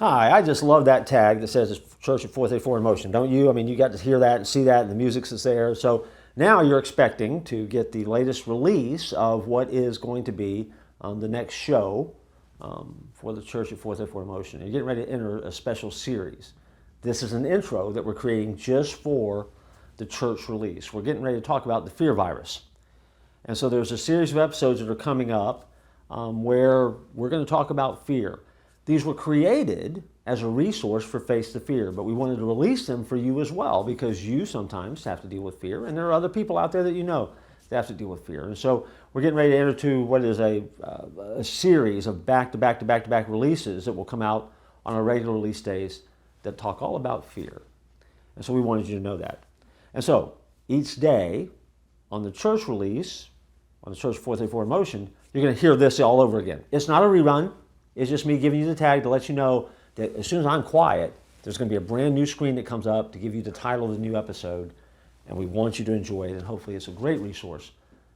Hi, I just love that tag that says it's Church at 434 in Motion, don't you? I mean, you got to hear that and see that, and the music's is there. So now you're expecting to get the latest release of what is going to be the next show for the Church at 434 in Motion. You're getting ready to enter a special series. This is an intro that we're creating just for the church release. We're getting ready to talk about the fear virus. And so there's a series of episodes that are coming up where we're going to talk about fear. These were created as a resource for Face the Fear, but we wanted to release them for you as well because you sometimes have to deal with fear, and there are other people out there that you know that have to deal with fear. And so we're getting ready to enter to what is a series of back-to-back releases that will come out on our regular release days that talk all about fear. And so we wanted you to know that. And so each day on the church release, on the Church 434 in Motion, you're going to hear this all over again. It's not a rerun. It's just me giving you the tag to let you know that as soon as I'm quiet, there's going to be a brand new screen that comes up to give you the title of the new episode, and we want you to enjoy it, and hopefully it's a great resource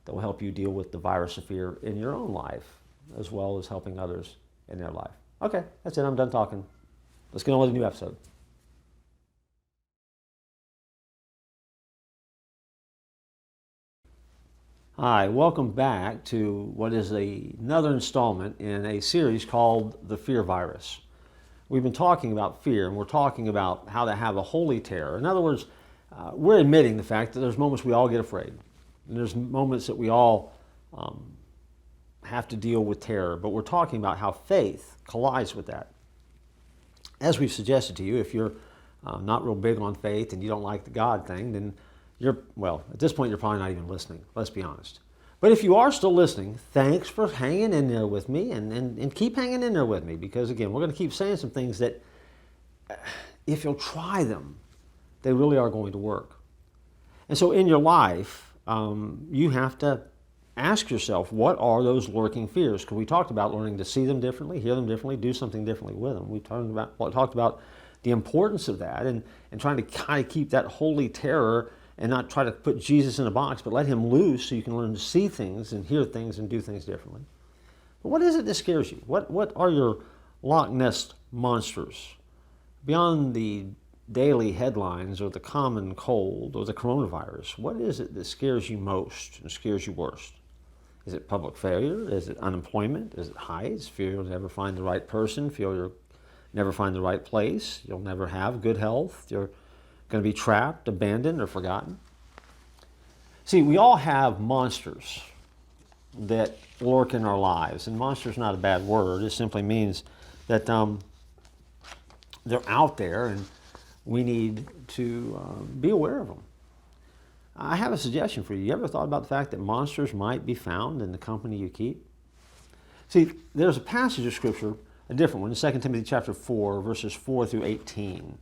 that will help you deal with the virus of fear in your own life, as well as helping others in their life. Okay, that's it. I'm done talking. Let's get on with the new episode. Hi, welcome back to what is another installment in a series called The Fear Virus. We've been talking about fear, and we're talking about how to have a holy terror. In other words, we're admitting the fact that there's moments we all get afraid. And there's moments that we all have to deal with terror, but we're talking about how faith collides with that. As we've suggested to you, if you're not real big on faith and you don't like the God thing, then at this point, you're probably not even listening, let's be honest. But if you are still listening, thanks for hanging in there with me and keep hanging in there with me because, again, we're going to keep saying some things that, if you'll try them, they really are going to work. And so in your life, you have to ask yourself, what are those lurking fears? Because we talked about learning to see them differently, hear them differently, do something differently with them. We talked about the importance of that and trying to kind of keep that holy terror and not try to put Jesus in a box, but let him loose so you can learn to see things and hear things and do things differently. But what is it that scares you? What are your Loch Ness monsters? Beyond the daily headlines or the common cold or the coronavirus, what is it that scares you most and scares you worst? Is it public failure? Is it unemployment? Is it heights? Fear you'll never find the right person? Fear you'll never find the right place? You'll never have good health? You're going to be trapped, abandoned, or forgotten? See, we all have monsters that lurk in our lives. And monster is not a bad word. It simply means that they're out there and we need to be aware of them. I have a suggestion for you. You ever thought about the fact that monsters might be found in the company you keep? See, there's a passage of Scripture, a different one, in 2 Timothy chapter 4, verses 4 through 18.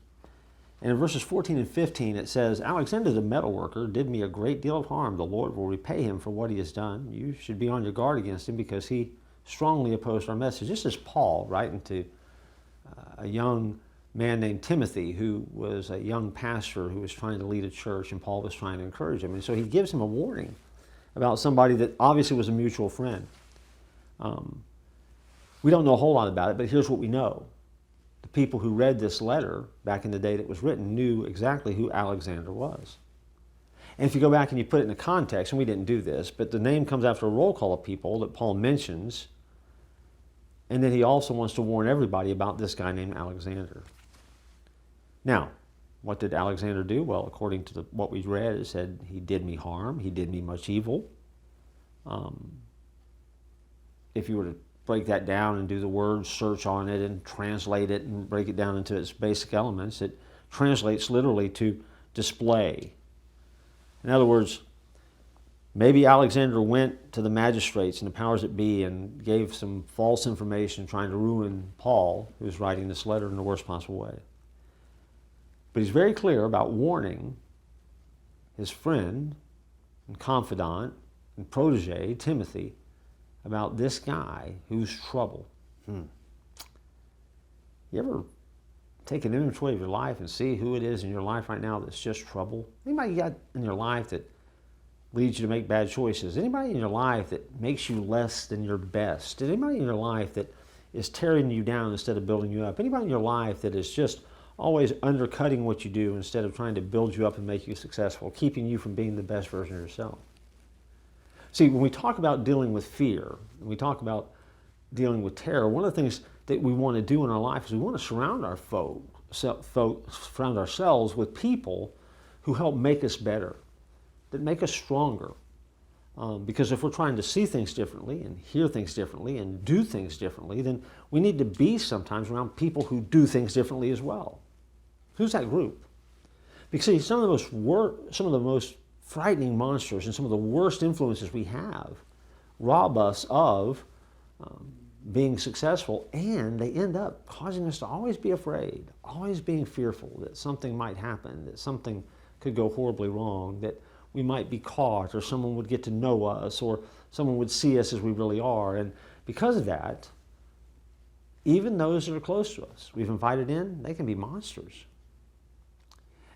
And in verses 14 and 15, it says, Alexander the metalworker did me a great deal of harm. The Lord will repay him for what he has done. You should be on your guard against him because he strongly opposed our message. This is Paul writing to a young man named Timothy who was a young pastor who was trying to lead a church, and Paul was trying to encourage him. And so he gives him a warning about somebody that obviously was a mutual friend. We don't know a whole lot about it, but here's what we know. The people who read this letter back in the day that it was written knew exactly who Alexander was. And if you go back and you put it in a context, and we didn't do this, but the name comes after a roll call of people that Paul mentions, and then he also wants to warn everybody about this guy named Alexander. Now, what did Alexander do? Well, according to what we read, it said he did me harm, he did me much evil. If you were to break that down and do the word search on it and translate it and break it down into its basic elements, it translates literally to display. In other words, maybe Alexander went to the magistrates and the powers that be and gave some false information trying to ruin Paul, who was writing this letter in the worst possible way. But he's very clear about warning his friend and confidant and protege, Timothy, about this guy who's trouble. You ever take an inventory of your life and see who it is in your life right now that's just trouble? Anybody got in your life that leads you to make bad choices? Anybody in your life that makes you less than your best? Anybody in your life that is tearing you down instead of building you up? Anybody in your life that is just always undercutting what you do instead of trying to build you up and make you successful, keeping you from being the best version of yourself? See, when we talk about dealing with fear, and we talk about dealing with terror, one of the things that we want to do in our life is we want to surround ourselves with people who help make us better, that make us stronger. Because if we're trying to see things differently and hear things differently and do things differently, then we need to be sometimes around people who do things differently as well. Who's that group? Because see, some of the most frightening monsters and some of the worst influences we have rob us of being successful, and they end up causing us to always be afraid, always being fearful that something might happen, that something could go horribly wrong, that we might be caught, or someone would get to know us, or someone would see us as we really are. And because of that, even those that are close to us, we've invited in, they can be monsters.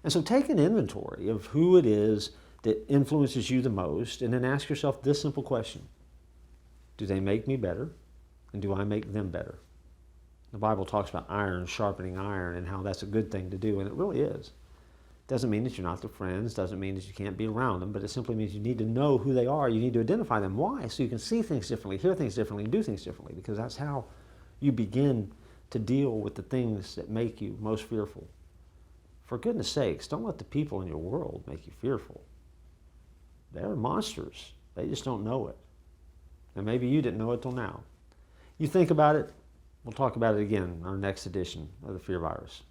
And so take an inventory of who it is that influences you the most, and then ask yourself this simple question: do they make me better, and do I make them better? The Bible talks about iron sharpening iron and how that's a good thing to do, and it really is. Doesn't mean that you're not their friends, doesn't mean that you can't be around them, but it simply means you need to know who they are. You need to identify them. Why? So you can see things differently, hear things differently, and do things differently, because that's how you begin to deal with the things that make you most fearful. For goodness sakes, don't let the people in your world make you fearful. They're monsters. They just don't know it. And maybe you didn't know it till now. You think about it. We'll talk about it again in our next edition of the Fear Virus.